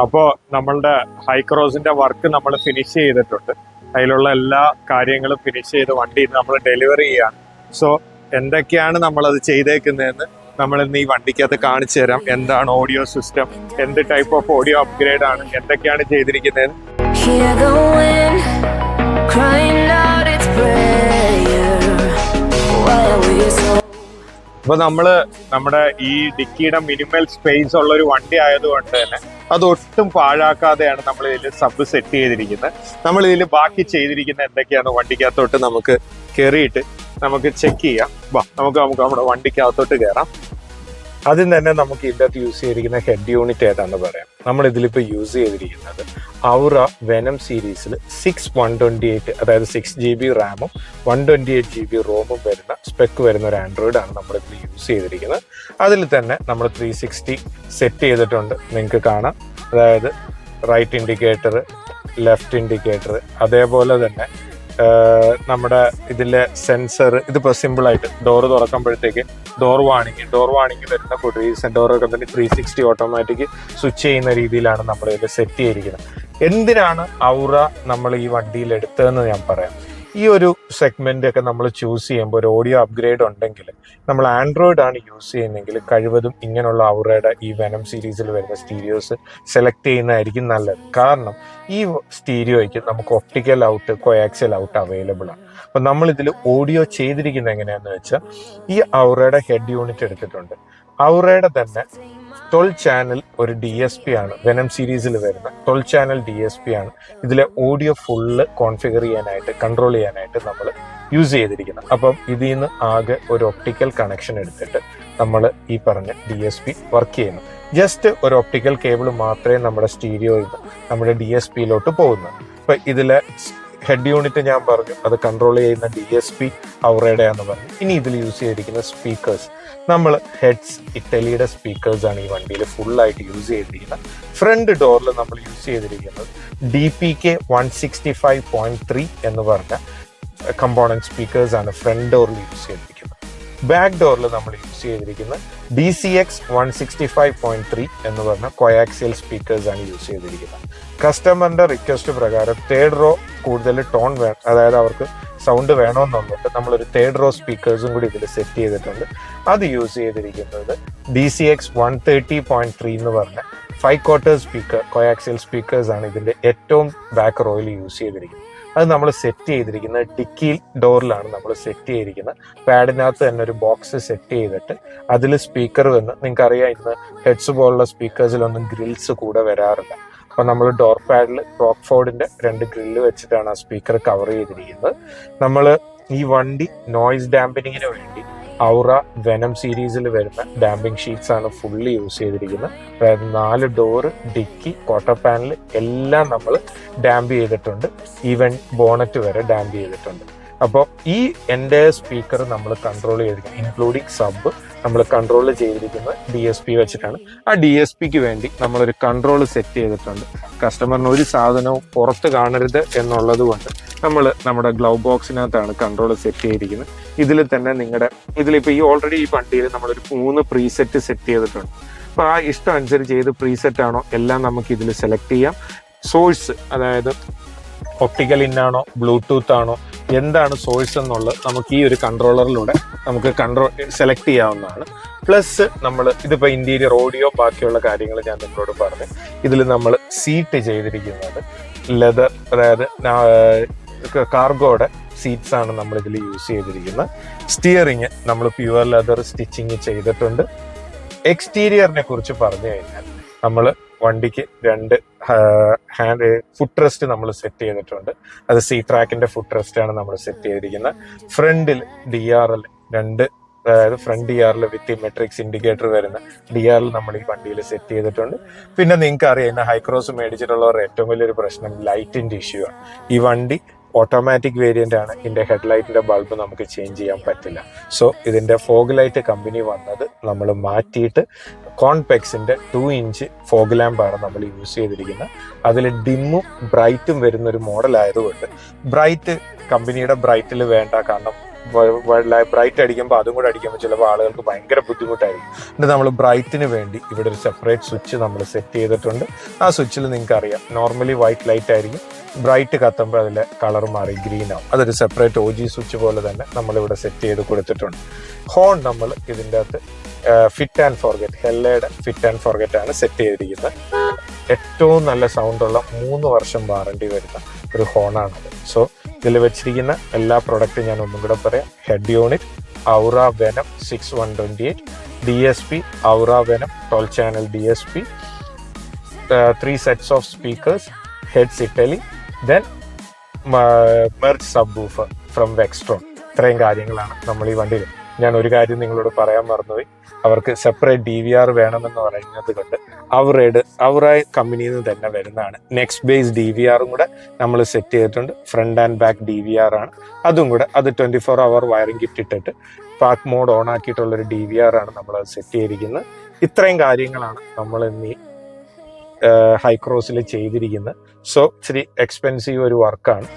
അപ്പോൾ നമ്മളുടെ ഹൈക്രോസിന്റെ വർക്ക് നമ്മൾ ഫിനിഷ് ചെയ്തിട്ടുണ്ട്. അതിലുള്ള എല്ലാ കാര്യങ്ങളും ഫിനിഷ് ചെയ്ത് വണ്ടി നമ്മൾ ഡെലിവറി ചെയ്യാണ്. സോ എന്തൊക്കെയാണ് നമ്മളത് ചെയ്തേക്കുന്നതെന്ന് നമ്മൾ ഇന്ന് ഈ വണ്ടിക്കകത്ത് കാണിച്ചു തരാം. എന്താണ് ഓഡിയോ സിസ്റ്റം, എന്ത് ടൈപ്പ് ഓഫ് ഓഡിയോ അപ്ഗ്രേഡ് ആണ്, എന്തൊക്കെയാണ് ചെയ്തിരിക്കുന്നത്. അപ്പൊ നമ്മുടെ ഈ ഡിക്കിയുടെ മിനിമൽ സ്പേസ് ഉള്ള ഒരു വണ്ടി ആയതുകൊണ്ട് തന്നെ അതൊട്ടും പാഴാക്കാതെയാണ് നമ്മൾ ഇതിൽ സബ് സെറ്റ് ചെയ്തിരിക്കുന്നത്. നമ്മൾ ഇതിൽ ബാക്കി ചെയ്തിരിക്കുന്ന എന്തൊക്കെയാണ് വണ്ടിക്കകത്തോട്ട് നമുക്ക് കയറിയിട്ട് നമുക്ക് ചെക്ക് ചെയ്യാം. നമുക്ക് നമ്മുടെ വണ്ടിക്കകത്തോട്ട് കയറാം. ആദ്യം തന്നെ നമുക്ക് ഇതിനകത്ത് യൂസ് ചെയ്തിരിക്കുന്ന ഹെഡ് യൂണിറ്റ് ഏതാണെന്ന് പറയാം. നമ്മൾ ഇതിലിപ്പോൾ യൂസ് ചെയ്തിരിക്കുന്നത് ഔറ വെനം സീരീസിൽ 6128, അതായത് 6GB റാമും 128GB റോമും വരുന്ന സ്പെക്ക് വരുന്ന ഒരു ആൻഡ്രോയിഡ് ആണ് നമ്മളിതിൽ യൂസ് ചെയ്തിരിക്കുന്നത്. അതിൽ തന്നെ നമ്മൾ 360 സെറ്റ് ചെയ്തിട്ടുണ്ട്, നിങ്ങൾക്ക് കാണാം. അതായത് റൈറ്റ് ഇൻഡിക്കേറ്റർ, ലെഫ്റ്റ് ഇൻഡിക്കേറ്റർ, അതേപോലെ തന്നെ നമ്മുടെ ഇതിലെ സെൻസർ. ഇതിപ്പോൾ സിമ്പിളായിട്ട് ഡോറ് തുറക്കുമ്പോഴത്തേക്ക് ഡോർ വാണിംഗ് വരുന്ന റീസെന്റ് ഡോറൊക്കെ തന്നെ 360 ഓട്ടോമാറ്റിക് സ്വിച്ച് ചെയ്യുന്ന രീതിയിലാണ് നമ്മൾ ഇതിൽ സെറ്റ് ചെയ്തിരിക്കുന്നത്. എന്തിനാണ് ഔറ നമ്മൾ ഈ വണ്ടിയിൽ എടുത്തതെന്ന് ഞാൻ പറയാം. ഈ ഒരു സെഗ്മെന്റ് ഒക്കെ നമ്മൾ ചൂസ് ചെയ്യുമ്പോൾ ഒരു ഓഡിയോ അപ്ഗ്രേഡ് ഉണ്ടെങ്കിൽ നമ്മൾ ആൻഡ്രോയിഡ് ആണ് യൂസ് ചെയ്യുന്നതെങ്കിൽ കഴിവതും ഇങ്ങനെയുള്ള ഔറയുടെ ഈ വെനം സീരീസിൽ വരുന്ന സ്റ്റീരിയോസ് സെലക്ട് ചെയ്യുന്നതായിരിക്കും നല്ലത്. കാരണം ഈ സ്റ്റീരിയോയ്ക്ക് നമുക്ക് optical out, coaxial out available ആണ്. അപ്പം നമ്മൾ ഇതിൽ ഓഡിയോ ചെയ്തിരിക്കുന്നത് എങ്ങനെയാണെന്ന് വെച്ചാൽ ഈ ഔറയുടെ ഹെഡ് യൂണിറ്റ് എടുത്തിട്ടുണ്ട്. ഔറയുടെ തന്നെ 12 ചാനൽ ഒരു DSP ആണ്, വെനം സീരീസിൽ വരുന്ന 12 ചാനൽ DSP ആണ് ഇതിലെ ഓഡിയോ ഫുള്ള് കോൺഫിഗർ ചെയ്യാനായിട്ട്, കൺട്രോൾ ചെയ്യാനായിട്ട് നമ്മൾ യൂസ് ചെയ്തിരിക്കുന്നത്. അപ്പം ഇതിൽ നിന്ന് ആകെ ഒരു ഒപ്റ്റിക്കൽ കണക്ഷൻ എടുത്തിട്ട് നമ്മൾ ഈ പറഞ്ഞ DSP വർക്ക് ചെയ്യുന്നു. ജസ്റ്റ് ഒരു ഒപ്റ്റിക്കൽ കേബിൾ മാത്രമേ നമ്മുടെ സ്റ്റീരിയോയിൽ നിന്ന് നമ്മുടെ DSPയിലോട്ട് പോകുന്നത്. അപ്പം ഇതിലെ ഹെഡ് യൂണിറ്റ് ഞാൻ പറഞ്ഞു, അത് കൺട്രോൾ ചെയ്യുന്ന DSP ഔറയുടെയാന്ന് പറഞ്ഞു. ഇനി ഇതിൽ യൂസ് ചെയ്തിരിക്കുന്ന സ്പീക്കേഴ്സ്, നമ്മൾ ഹെഡ്സ് ഇറ്റലിയുടെ സ്പീക്കേഴ്സ് ആണ് ഈ വണ്ടിയിൽ ഫുള്ളായിട്ട് യൂസ് ചെയ്തിരിക്കുന്നത്. ഫ്രണ്ട് ഡോറിൽ നമ്മൾ യൂസ് ചെയ്തിരിക്കുന്നത് DPK 165.3 എന്ന് പറഞ്ഞ കമ്പോണന്റ് സ്പീക്കേഴ്സ് ആണ് ഫ്രണ്ട് ഡോറിൽ യൂസ് ചെയ്തിരിക്കുന്നത്. ബാക്ക് ഡോറിൽ നമ്മൾ യൂസ് ചെയ്തിരിക്കുന്നത് DCX 165.3 എന്ന് പറഞ്ഞ കോയാക്സിയൽ സ്പീക്കേഴ്സ് ആണ് യൂസ് ചെയ്തിരിക്കുന്നത്. കസ്റ്റമറിന്റെ റിക്വസ്റ്റ് പ്രകാരം തേർഡ് റോ കൂടുതൽ ടോൺ വേണം, അതായത് അവർക്ക് സൗണ്ട് വേണമെന്നുള്ളത് നമ്മളൊരു തേർഡ് റോ സ്പീക്കേഴ്സും കൂടി ഇതിൽ സെറ്റ് ചെയ്തിട്ടുണ്ട്. അത് യൂസ് ചെയ്തിരിക്കുന്നത് DCX 130.3 എന്ന് പറഞ്ഞ 5 ക്വാർട്ടർ സ്പീക്കർ കോയാക്സിയൽ സ്പീക്കേഴ്സ് ആണ് ഇതിന്റെ ഏറ്റവും ബാക്ക് റോയിൽ യൂസ് ചെയ്തിരിക്കുന്നത്. അത് നമ്മൾ സെറ്റ് ചെയ്തിരിക്കുന്നത് ഡിക്കി ഡോറിലാണ് നമ്മൾ സെറ്റ് ചെയ്തിരിക്കുന്നത്. പാഡിനകത്ത് തന്നെ ഒരു ബോക്സ് സെറ്റ് ചെയ്തിട്ട് അതിൽ സ്പീക്കർ വന്ന്, നിങ്ങൾക്കറിയാം ഇന്ന് ഹെഡ്സ് പോലുള്ള സ്പീക്കേഴ്സിലൊന്നും ഗ്രിൽസ് കൂടെ വരാറില്ല. അപ്പൊ നമ്മൾ ഡോർ പാഡിൽ റോക്ക്ഫോർഡിന്റെ 2 ഗ്രില്ല് വെച്ചിട്ടാണ് ആ സ്പീക്കർ കവർ ചെയ്തിരിക്കുന്നത്. നമ്മൾ ഈ വണ്ടി നോയിസ് ഡാമ്പനിങ്ങിന് വേണ്ടി ഔറ വെനം സീരീസിൽ വരുന്ന ഡാമ്പിംഗ് ഷീറ്റ്സ് ആണ് ഫുള്ളി യൂസ് ചെയ്തിരിക്കുന്നത്. അതായത് 4 ഡോറ്, ഡിക്കി, ക്വാർട്ടർ പാനൽ എല്ലാം നമ്മൾ ഡാമ്പ് ചെയ്തിട്ടുണ്ട്. ഈവൻ ബോണറ്റ് വരെ ഡാമ്പ് ചെയ്തിട്ടുണ്ട്. അപ്പോൾ ഈ എൻ്റെ സ്പീക്കർ നമ്മൾ കൺട്രോൾ ചെയ്തിരിക്കുന്നത്, ഇൻക്ലൂഡിങ് സബ് നമ്മൾ കൺട്രോൾ ചെയ്തിരിക്കുന്നത് DSP വെച്ചിട്ടാണ്. ആ DSPക്ക് വേണ്ടി നമ്മളൊരു കൺട്രോൾ സെറ്റ് ചെയ്തിട്ടുണ്ട്. കസ്റ്റമറിന് ഒരു സാധനവും പുറത്ത് കാണരുത് എന്നുള്ളത് കൊണ്ട് നമ്മൾ നമ്മുടെ ഗ്ലൗ ബോക്സിനകത്താണ് കൺട്രോൾ സെറ്റ് ചെയ്തിരിക്കുന്നത്. ഇതിൽ തന്നെ ഇതിലിപ്പോൾ ഈ ഓൾറെഡി ഈ വണ്ടിയിൽ നമ്മളൊരു 3 പ്രീസെറ്റ് സെറ്റ് ചെയ്തിട്ടുണ്ട്. അപ്പോൾ ആ ഇഷ്ടം അനുസരിച്ച് ഏത് പ്രീസെറ്റ് ആണോ എല്ലാം നമുക്ക് ഇതിൽ സെലക്ട് ചെയ്യാം. സോഴ്സ്, അതായത് ഒപ്റ്റിക്കൽ ഇന്നാണോ ബ്ലൂടൂത്ത് ആണോ എന്താണ് സോഴ്സ് എന്നുള്ളത് നമുക്ക് ഈ ഒരു കൺട്രോളറിലൂടെ നമുക്ക് സെലക്ട് ചെയ്യാവുന്നതാണ്. പ്ലസ് നമ്മൾ ഇതിപ്പോൾ ഇന്റീരിയർ ഓഡിയോ ബാക്കിയുള്ള കാര്യങ്ങൾ ഞാൻ നിങ്ങളോട് പറഞ്ഞു. ഇതിൽ നമ്മൾ സീറ്റ് ചെയ്തിരിക്കുന്നത് ലെതർ, അതായത് കാർഗോയുടെ സീറ്റ്സ് ആണ് നമ്മൾ ഇതിൽ യൂസ് ചെയ്തിരിക്കുന്നത്. സ്റ്റിയറിങ് നമ്മൾ പ്യുവർ ലെതർ സ്റ്റിച്ചിങ് ചെയ്തിട്ടുണ്ട്. എക്സ്റ്റീരിയറിനെ കുറിച്ച് പറഞ്ഞു കഴിഞ്ഞാൽ നമ്മൾ വണ്ടിക്ക് 2 ഹാൻഡ് ഫുട് റെസ്റ്റ് നമ്മൾ സെറ്റ് ചെയ്തിട്ടുണ്ട്. അത് C-ട്രാക്കിന്റെ ഫുട് റെസ്റ്റ് ആണ് നമ്മൾ സെറ്റ് ചെയ്തിരിക്കുന്നത്. ഫ്രണ്ടിൽ DRL 2, അതായത് ഫ്രണ്ട് DRL വിത്ത് മെട്രിക്സ് ഇൻഡിക്കേറ്റർ വരുന്ന DRL നമ്മൾ ഈ വണ്ടിയിൽ സെറ്റ് ചെയ്തിട്ടുണ്ട്. പിന്നെ നിങ്ങൾക്ക് അറിയാം, ഇന്ന് ഹൈക്രോസ് മേടിച്ചിട്ടുള്ളവരുടെ ഏറ്റവും വലിയൊരു പ്രശ്നം ലൈറ്റിന്റെ ഇഷ്യൂ ആണ്. ഈ വണ്ടി ഓട്ടോമാറ്റിക് വേരിയന്റ് ആണ്. ഇതിന്റെ ഹെഡ്ലൈറ്റിന്റെ ബൾബ് നമുക്ക് ചേഞ്ച് ചെയ്യാൻ പറ്റില്ല. സോ ഇതിന്റെ ഫോഗ് ലൈറ്റ് കമ്പനി വന്നത് നമ്മൾ മാറ്റിയിട്ട് കോൺപെക്സിന്റെ 2 ഇഞ്ച് ഫോഗ് ലാമ്പാണ് നമ്മൾ യൂസ് ചെയ്തിരിക്കുന്നത്. അതിൽ ഡിമ്മും ബ്രൈറ്റും വരുന്ന ഒരു മോഡൽ ആയതുകൊണ്ട് ബ്രൈറ്റ് കമ്പനിയുടെ ബ്രൈറ്റിൽ വേണ്ട, കാരണം ബ്രൈറ്റ് അടിക്കുമ്പോൾ അതും കൂടെ അടിക്കുമ്പോൾ ചിലപ്പോൾ ആളുകൾക്ക് ഭയങ്കര ബുദ്ധിമുട്ടായിരിക്കും. എന്നിട്ട് നമ്മൾ ബ്രൈറ്റിന് വേണ്ടി ഇവിടെ ഒരു സെപ്പറേറ്റ് സ്വിച്ച് നമ്മൾ സെറ്റ് ചെയ്തിട്ടുണ്ട്. ആ സ്വിച്ചിൽ നിങ്ങൾക്ക് അറിയാം നോർമലി വൈറ്റ് ലൈറ്റ് ആയിരിക്കും, ബ്രൈറ്റ് കത്തുമ്പോൾ അതിലെ കളർ മാറി ഗ്രീൻ ആവും. അതൊരു സെപ്പറേറ്റ് OG സ്വിച്ച് പോലെ തന്നെ നമ്മളിവിടെ സെറ്റ് ചെയ്ത് കൊടുത്തിട്ടുണ്ട്. ഹോൺ നമ്മൾ ഇതിൻ്റെ അകത്ത് ഫിറ്റ് ആൻഡ് ഫോർഗെറ്റ്, ഹെല്ലയുടെ ഫിറ്റ് ആൻഡ് ഫോർഗെറ്റ് ആണ് സെറ്റ് ചെയ്തിരിക്കുന്നത്. ഏറ്റവും നല്ല സൗണ്ടുള്ള 3 വർഷം വാറണ്ടി വരുന്ന ഒരു ഹോണാണത്. സോ ഇതിൽ വെച്ചിരിക്കുന്ന എല്ലാ പ്രൊഡക്റ്റും ഞാൻ ഒന്നും കൂടെ പറയാം. Head unit Aura Venom 6128, DSP Aura Venom 12 channel DSP, 3 sets of speakers, heads Italy, then merge subwoofer from Vextron. ഇത്രയും കാര്യങ്ങളാണ് നമ്മൾ ഈ വണ്ടിയിൽ. ഞാൻ ഒരു കാര്യം നിങ്ങളോട് പറയാൻ മറന്നുപോയി. അവർക്ക് സെപ്പറേറ്റ് DVR വേണമെന്ന് പറയുന്നത് കൊണ്ട് ഔറ കമ്പനിയിൽ നിന്ന് തന്നെ വരുന്നതാണ്. നെക്സ്റ്റ് ബേസ് DVRും കൂടെ നമ്മൾ സെറ്റ് ചെയ്തിട്ടുണ്ട്. ഫ്രണ്ട് ആൻഡ് ബാക്ക് DVR ആണ്. അതും കൂടെ അത് 24 hour വയറിംഗ് കിറ്റ് ഇട്ടിട്ട് പാർക്ക് മോഡ് ഓൺ ആക്കിയിട്ടുള്ളൊരു DVR ആണ് നമ്മൾ അത് സെറ്റ് ചെയ്തിരിക്കുന്നത്. ഇത്രയും കാര്യങ്ങളാണ് നമ്മൾ ഇന്ന് ഈ ഹൈക്രോസിൽ ചെയ്തിരിക്കുന്നത്. സോ ഇച്ചിരി എക്സ്പെൻസീവ് ഒരു വർക്കാണ്.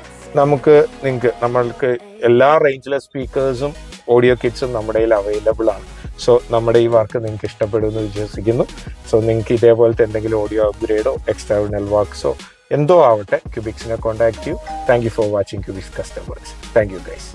നമ്മൾക്ക് എല്ലാ റേഞ്ചിലെ സ്പീക്കേഴ്സും ഓഡിയോ കിറ്റ്സും നമ്മുടെ കയ്യിൽ അവൈലബിൾ ആണ്. സോ നമ്മുടെ ഈ വർക്ക് നിങ്ങൾക്ക് ഇഷ്ടപ്പെടുമെന്ന് വിശ്വസിക്കുന്നു. സോ നിങ്ങൾക്ക് ഇതേപോലത്തെ എന്തെങ്കിലും ഓഡിയോ അപ്ഗ്രേഡോ എക്സ്റ്റേണൽ വർക്ക്സോ എന്തോ ആവട്ടെ, ക്യൂബിക്സിനെ കോൺടാക്ട് ചെയ്യൂ. Thank you for watching Cubics customers. Thank you guys.